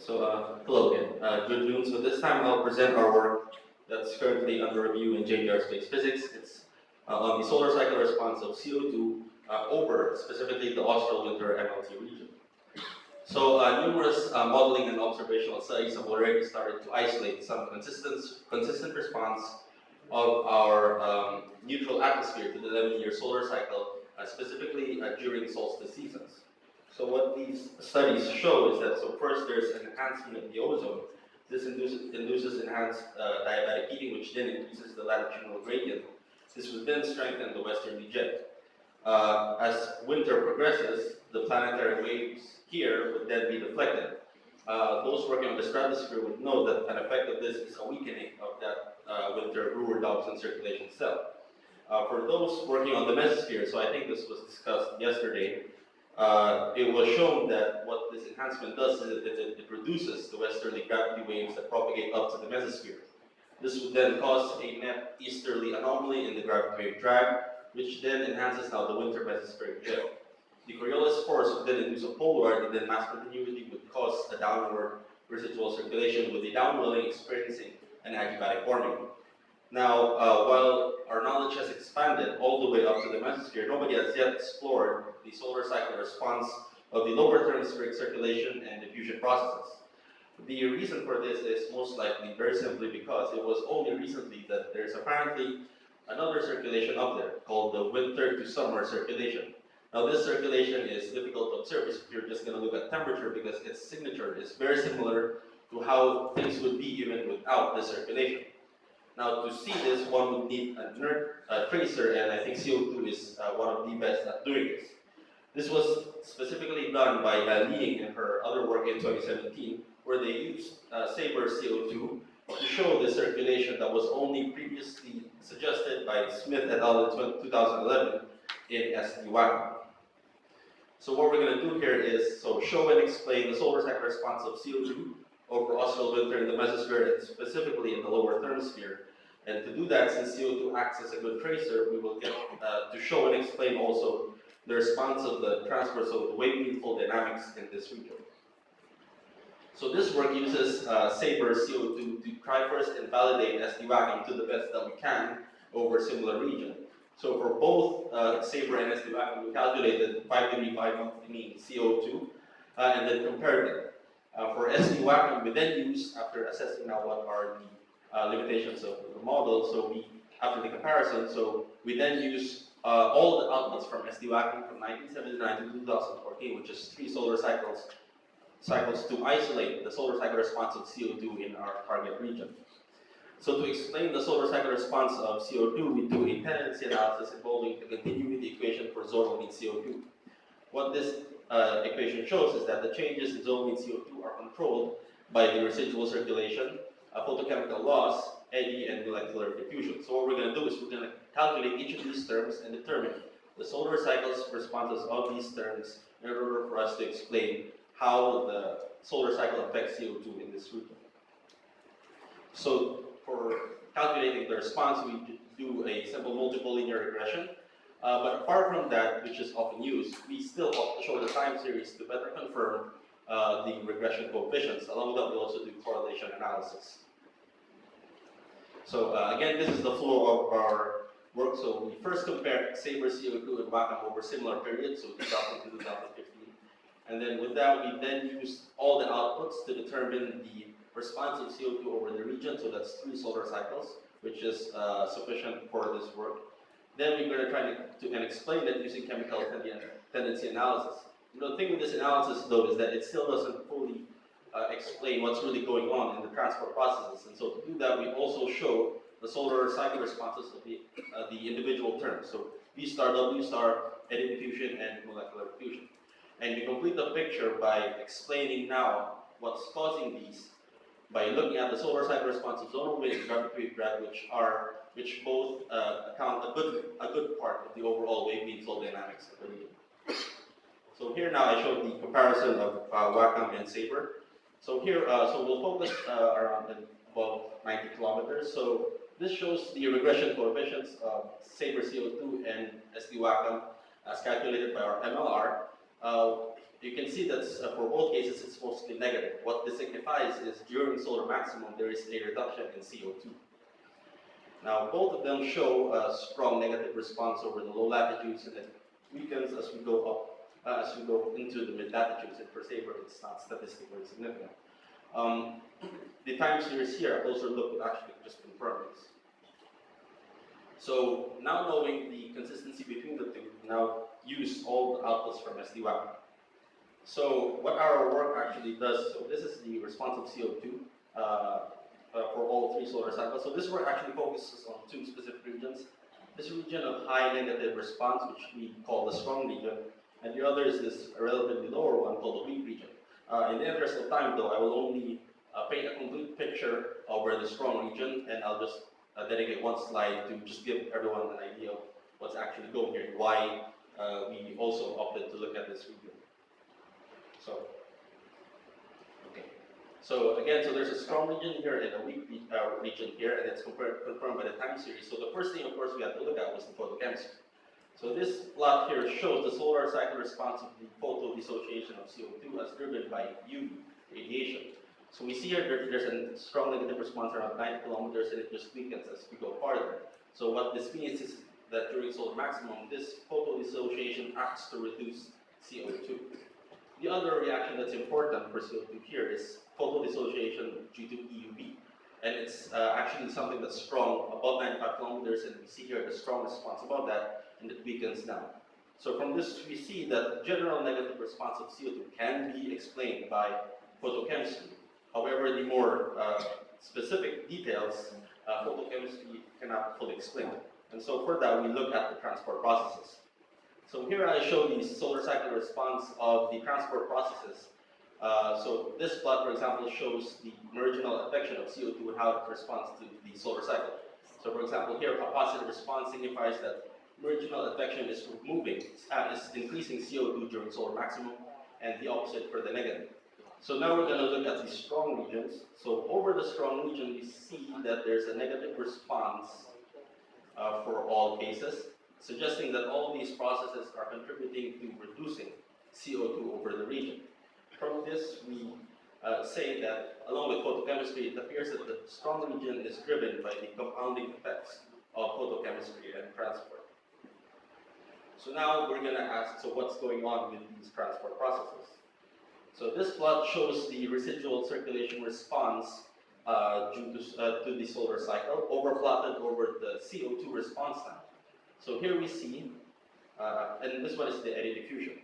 Hello again. Good noon. So this time I'll present our work that's currently under review in JDR Space Physics. It's on the solar cycle response of CO2 over specifically the Austral winter MLT region. So numerous modeling and observational studies have already started to isolate some consistent response of our neutral atmosphere to the 11-year solar cycle, specifically during solstice seasons. So what these studies show is that, so first there's an enhancement of the ozone. This induces enhanced diabatic heating, which then increases the latitudinal gradient. This would then strengthen the westerly jet. As winter progresses, the planetary waves here would then be deflected. Those working on the stratosphere would know that an effect of this is a weakening of that winter Brewer-Dobson circulation cell. For those working on the mesosphere, so I think this was discussed yesterday, it was shown that what this enhancement does is it reduces the westerly gravity waves that propagate up to the mesosphere. This would then cause a net easterly anomaly in the gravity wave drag, which then enhances now the winter mesospheric jet. The Coriolis force would then induce a polaroid, and then mass continuity would cause a downward residual circulation, with the downwelling experiencing an adiabatic warming. Now, while our knowledge has expanded all the way up to the mesosphere, nobody has yet explored the solar cycle response of the lower thermospheric circulation and diffusion processes. The reason for this is most likely very simply because it was only recently that there's apparently another circulation up there called the winter to summer circulation. Now, this circulation is difficult to observe if you're just going to look at temperature, because its signature is very similar to how things would be even without this circulation. Now, to see this, one would need a tracer, and I think CO2 is one of the best at doing this. This was specifically done by Li in her other work in 2017, where they used Sabre CO2 to show the circulation that was only previously suggested by Smith et al. In 2011 in SD-WACM. So what we're going to do here is show and explain the solar cycle response of CO2 over austral winter in the mesosphere, and specifically in the lower thermosphere. And to do that, since CO2 acts as a good tracer, we will get to show and explain also the response of the transverse of the wave meaningful dynamics in this region. So this work uses Sabre CO2 to try first and validate SD-WACM to the best that we can over a similar region. So for both Sabre and SD-WACM, we calculated 5-degree bi-monthly mean CO2 and then compared them. For SD-WACM, we then use, after assessing now what are the limitations of the model, after the comparison, we then use all the outputs from SD-WACM from 1979 to 2014, which is 3 solar cycles to isolate the solar cycle response of CO2 in our target region. So to explain the solar cycle response of CO2, we do a tendency analysis involving the continuity equation for zonal mean CO2. What this equation shows is that the changes in zonal mean CO2 are controlled by the residual circulation, photochemical loss, eddy, and molecular diffusion. So what we're going to do is we're going to calculate each of these terms and determine the solar cycle's responses of these terms in order for us to explain how the solar cycle affects CO2 in this region. So for calculating the response, we do a simple multiple linear regression. But apart from that, which is often used, we still show the time series to better confirm the regression coefficients. Along with that, we also do correlation analysis. So again, this is the flow of our work. So we first compare Sabre CO2 and WACM over similar periods, so 2000 to 2015. And then with that, we then use all the outputs to determine the response of CO2 over the region. So that's 3 solar cycles, which is sufficient for this work. Then we're going to try to explain that using chemical tendency analysis. The thing with this analysis, though, is that it still doesn't fully explain what's really going on in the transport processes. And so to do that, we also show the solar cycle responses of the individual terms. So V star, W star, eddy diffusion, and molecular diffusion. And we complete the picture by explaining now what's causing these by looking at the solar cycle response of zonal wind and gravity wave drag, which both account a good part of the overall wave mean flow dynamics of the region. So here now I showed the comparison of WACM and Sabre. So here, we'll focus around about 90 kilometers. So this shows the regression coefficients of Sabre CO2 and SD-WACM as calculated by our MLR. you can see that for both cases it's mostly negative. What this signifies is during solar maximum there is a reduction in CO2. Now both of them show a strong negative response over the low latitudes, and it weakens as we go up, as we go into the mid latitudes, and for Sabre it's not statistically significant. The time series here, a closer look would actually just confirm this. So now knowing the consistency between the two, we now use all the outputs from SD-WAP. So what our work actually does, so this is the response of CO2 for all three solar cycles. So this work actually focuses on two specific regions. This region of high negative response, which we call the strong region, and the other is this relatively lower one called the weak region. In the interest of time though, I will only paint a complete picture over the strong region, and I'll just dedicate one slide to just give everyone an idea of what's actually going here and why we also opted to look at this region. So, okay. So again, so there's a strong region here and a weak region here, and it's confirmed by the time series. So the first thing, of course, we had to look at was the photochemistry. So this plot here shows the solar cycle response of the photo-dissociation of CO2 as driven by UV radiation. So we see here there's a strong negative response around 90 kilometers, and it just weakens as we go farther. So what this means is that during solar maximum, this photo-dissociation acts to reduce CO2. The other reaction that's important for CO2 here is photo-dissociation due to EUV. And it's actually something that's strong above 95 kilometers, and we see here the strong response above that, and it weakens down. So from this, we see that the general negative response of CO2 can be explained by photochemistry. However, the more specific details, photochemistry cannot fully explain. And so for that, we look at the transport processes. So here I show the solar cycle response of the transport processes. So this plot, for example, shows the marginal affection of CO2 and how it responds to the solar cycle. So for example, here a positive response signifies that marginal affection is moving, is increasing CO2 during solar maximum, and the opposite for the negative. So now we're going to look at the strong regions. So over the strong region, we see that there's a negative response for all cases, suggesting that all these processes are contributing to reducing CO2 over the region. From this, we say that along with photochemistry, it appears that the strong region is driven by the compounding effects of photochemistry and transport. So now we're going to ask, so what's going on with these transport processes? So this plot shows the residual circulation response due to the solar cycle, overplotted over the CO2 response time. So here we see, and this one is the eddy diffusion.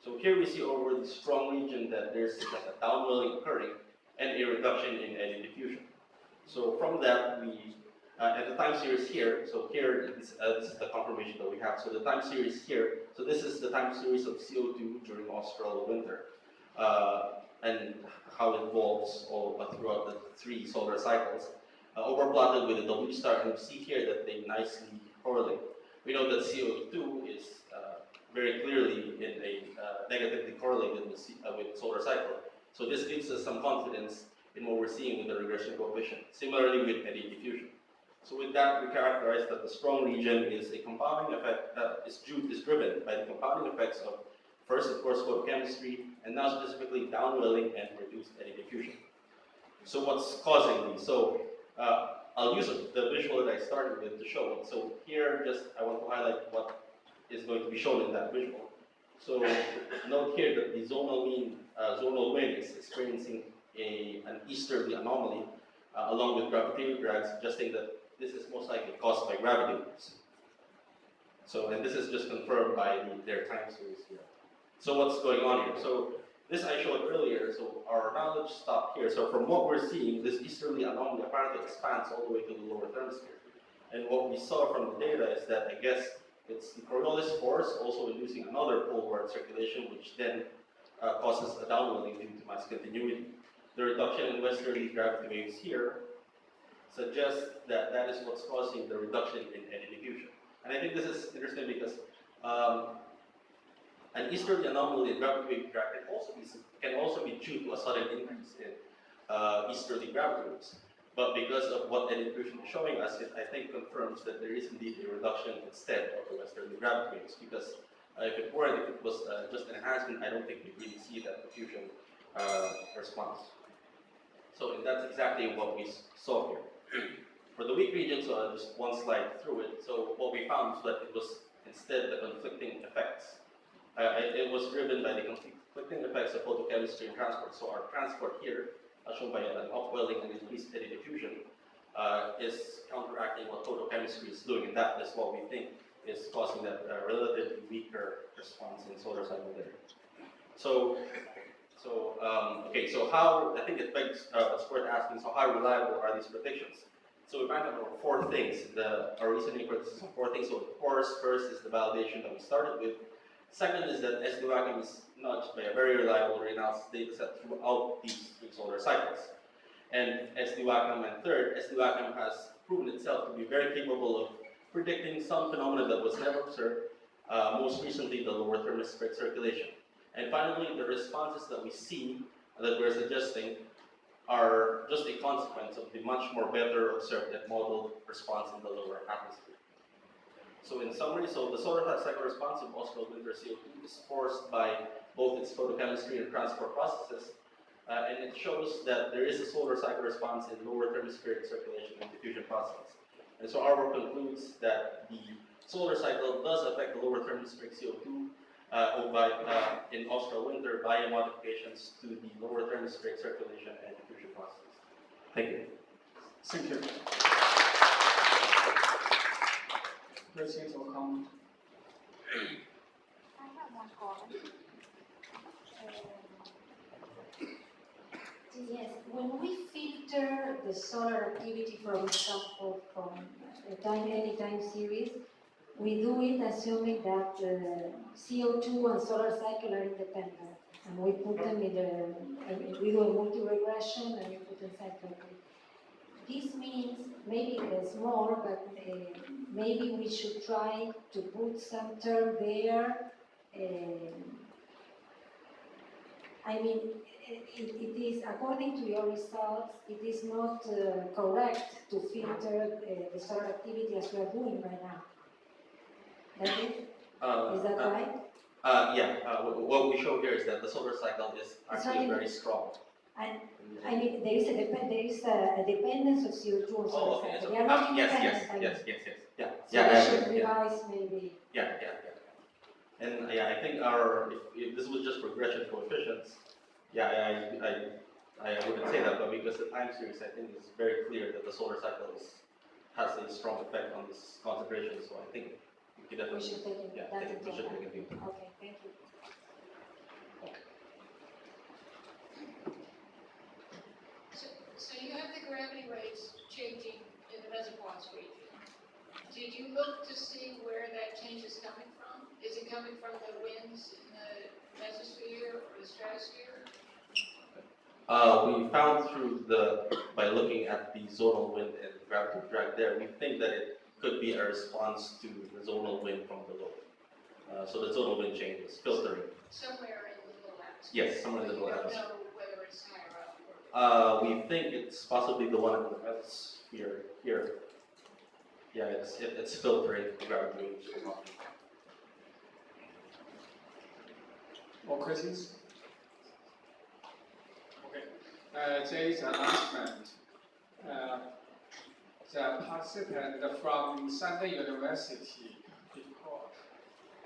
So here we see over the strong region that there's a downwelling occurring and a reduction in eddy diffusion. So from that, we, at the time series here, so here this is the confirmation that we have. So the time series here, so this is the time series of CO2 during austral winter. And how it evolves all throughout the three solar cycles, overplotted with a W star, and we see here that they nicely correlate. We know that CO2 is very clearly in a negatively correlated with solar cycle. So this gives us some confidence in what we're seeing with the regression coefficient. Similarly with eddy diffusion. So with that, we characterize that the strong region is a compounding effect that is driven by the compounding effects of first, of course, photochemistry, and now specifically downwelling and reduced eddy diffusion. So what's causing these? So I'll use the visual that I started with to show it. So here, just I want to highlight what is going to be shown in that visual. So note here that the zonal wind is experiencing an easterly anomaly along with gravitational drag, suggesting that this is most likely caused by gravity waves. So, and this is just confirmed by their time series here. So what's going on here? So this I showed earlier, so our knowledge stopped here. So from what we're seeing, this easterly anomaly apparently expands all the way to the lower thermosphere. And what we saw from the data is that, I guess, it's the Coriolis force also inducing another poleward circulation, which then causes a downwelling due to mass continuity. The reduction in westerly gravity waves here suggests that that is what's causing the reduction in eddy diffusion. And I think this is interesting because an easterly anomaly in gravity wave drag can also be due to a sudden increase in easterly gravity waves. But because of what eddy diffusion is showing us, it I think confirms that there is indeed a reduction instead of the westerly gravity waves, because If it was just an enhancement, I don't think we really see that diffusion response. So that's exactly what we saw here. For the weak region, so just one slide through it. So what we found was that it was instead the conflicting effects. It was driven by the conflicting effects of photochemistry and transport. So our transport here, shown by an upwelling and increased eddy diffusion, is counteracting what photochemistry is doing, and that is what we think is causing that relatively weaker response in solar cycle there. Okay, so how, I think it begs, it's worth asking, so how reliable are these predictions? So we found out four things. Our reasoning for this is four things. So of course, first is the validation that we started with. Second is that SD-WACM is nudged by a very reliable reanalysis data set throughout these 3 solar cycles. And SD-WACM, and third, SD-WACM has proven itself to be very capable of predicting some phenomena that was never observed, most recently the lower thermospheric circulation. And finally, the responses that we see, that we're suggesting, are just a consequence of the much more better observed and modeled response in the lower atmosphere. So in summary, so the solar cycle response of Austral winter CO2 is forced by both its photochemistry and transport processes, and it shows that there is a solar cycle response in lower thermospheric circulation and diffusion processes. And so our work concludes that the solar cycle does affect the lower thermospheric CO2 in Austral winter via modifications to the lower thermospheric circulation and diffusion processes. Thank you. Thank you. Questions or comments? I have one comment. Yes, when we filter the solar activity, for example, from any time series, we do it assuming that CO2 and solar cycle are independent, and we put them in we do a multi-regression and we put them cyclically. This means maybe it's more, but maybe we should try to put some term there. I mean, it is, according to your results, it is not correct to filter the solar activity as we are doing right now. That is that right? Yeah, what we show here is that the solar cycle is actually very strong. And I mean, there is a dependence of CO2 on solar okay, cycle. so, They are not yes, independent. yeah. So we should revise maybe. Yeah. And I think if this was just regression coefficients, I wouldn't say that, but because the time series, I think it's very clear that the solar cycle has a strong effect on this concentration. So I think we could definitely, We should take it. we should take it. Okay, thank you. So you have the gravity waves changing in the mesopause region. Did you look to see where that change is coming from? Is it coming from the winds in the mesosphere or the stratosphere? We found by looking at the zonal wind and gravity drag there, we think that it could be a response to the zonal wind from below. So the zonal wind change is filtering. Somewhere in the middle atmosphere. Yes, somewhere in the middle atmosphere. You don't know whether it's higher up or We think it's possibly the one in the atmosphere here. Yeah, it's filtering the gravity waves. More questions? Okay. There is an announcement. The participant from Southern University report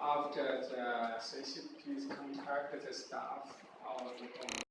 after the CCP's contacted the staff on